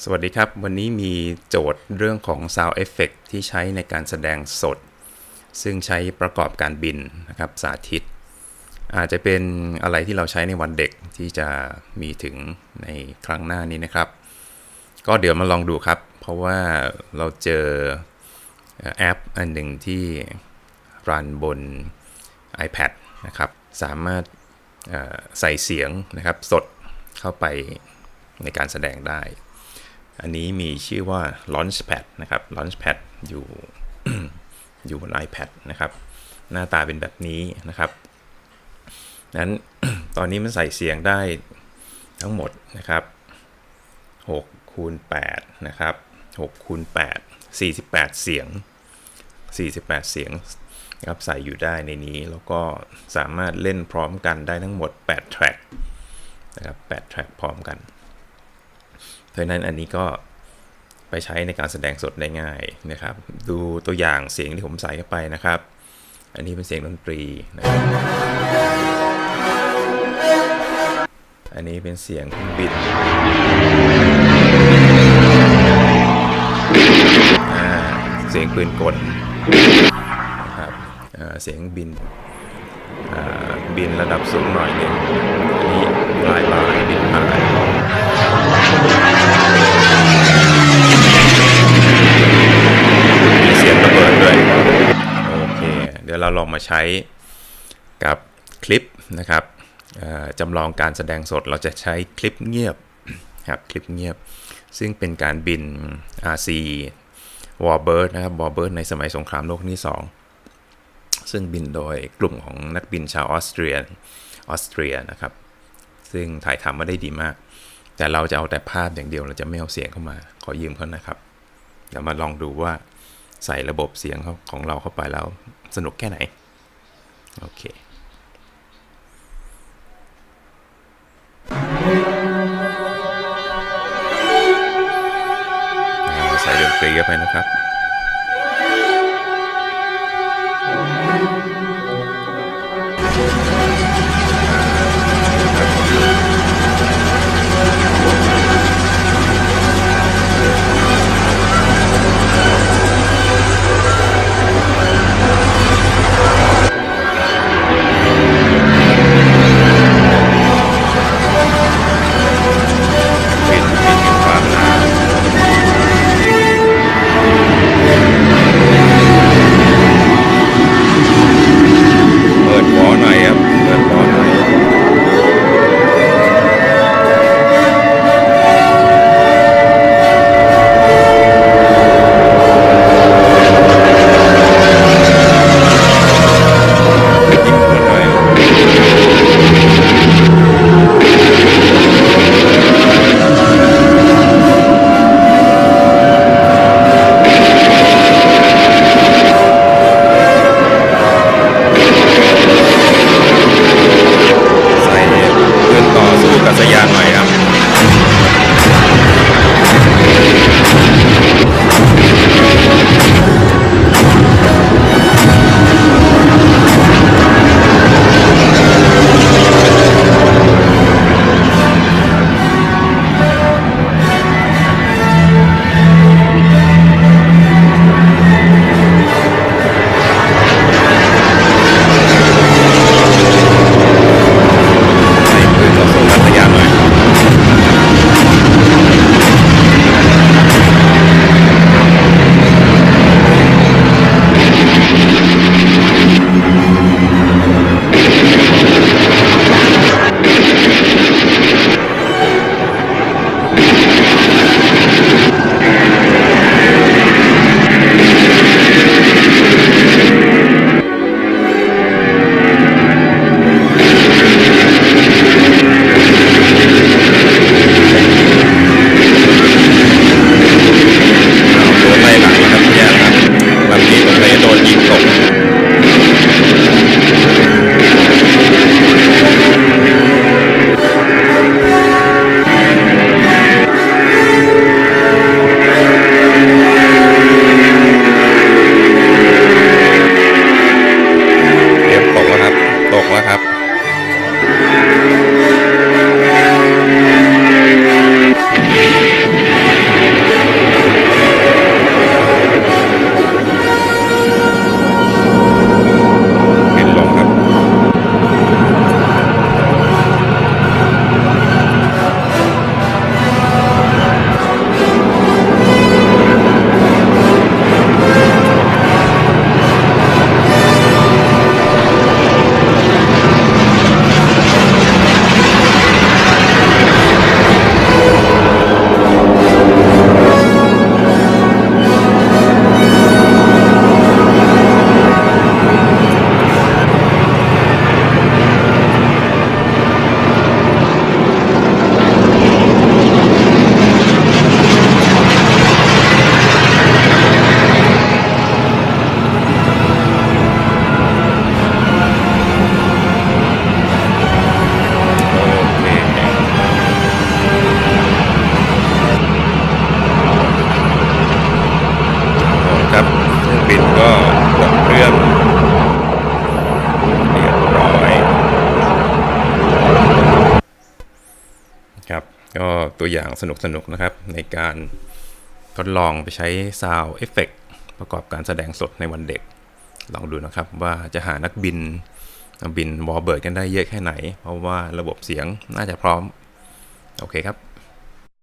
สวัสดีครับวันนี้มีโจทย์เรื่องของ Sound Effect ที่ใช้ในการแสดงสดซึ่งใช้ประกอบการบินนะครับสาธิตอาจจะเป็นอะไรที่เราใช้ในวันเด็กที่จะมีถึงในครั้งหน้านี้นะครับก็เดี๋ยวมาลองดูครับเพราะว่าเราเจอแอปอันหนึ่งที่รันบน iPad นะครับสามารถใส่เสียงนะครับสดเข้าไปในการแสดงได้อันนี้มีชื่อว่า Launchpad นะครับ Launchpad อยู่ อยู่บน iPad นะครับหน้าตาเป็นแบบนี้นะครับนั้น ตอนนี้มันใส่เสียงได้ทั้งหมดนะครับ6คูณ8นะครับ6คูณ8 48เสียง48เสียงนะครับใส่อยู่ได้ในนี้แล้วก็สามารถเล่นพร้อมกันได้ทั้งหมด8แทร็กนะครับ8แทร็กพร้อมกันเพราะนั้นอันนี้ก็ไปใช้ในการแสดงสดได้ง่ายนะครับดูตัวอย่างเสียงที่ผมใส่เข้าไปนะครับอันนี้เป็นเสียงดนตรีนะครับอันนี้เป็นเสียงบินเสียงปืนกลนะครับเสียงบินบินระดับสูงหน่อยนึงอันนี้ลายบินผ่านมีเสียงระเบิดด้วยโอเคเดี๋ยวเราลองมาใช้กับคลิปนะครับจำลองการแสดงสดเราจะใช้คลิปเงียบครับคลิปเงียบซึ่งเป็นการบิน RC Warbird นะครับ Warbird ในสมัยสงครามโลกครั้งที่2ซึ่งบินโดยกลุ่มของนักบินชาวออสเตรียนะครับซึ่งถ่ายทำมาได้ดีมากแต่เราจะเอาแต่ภาพอย่างเดียวเราจะไม่เอาเสียงเข้ามาขอยืมเขานะครับเดี๋ยวมาลองดูว่าใส่ระบบเสียงของเราเข้าไปแล้วสนุกแค่ไหนโอเคใส่ดนตรีเข้าไปนะครับ ตัวอย่างสนุกๆนะครับในการทดลองไปใช้ Sound Effect ประกอบการแสดงสดในวันเด็กลองดูนะครับว่าจะหานักบินวอลเบิร์ดกันได้เยอะแค่ไหนเพราะว่าระบบเสียงน่าจะพร้อมโอเคครับ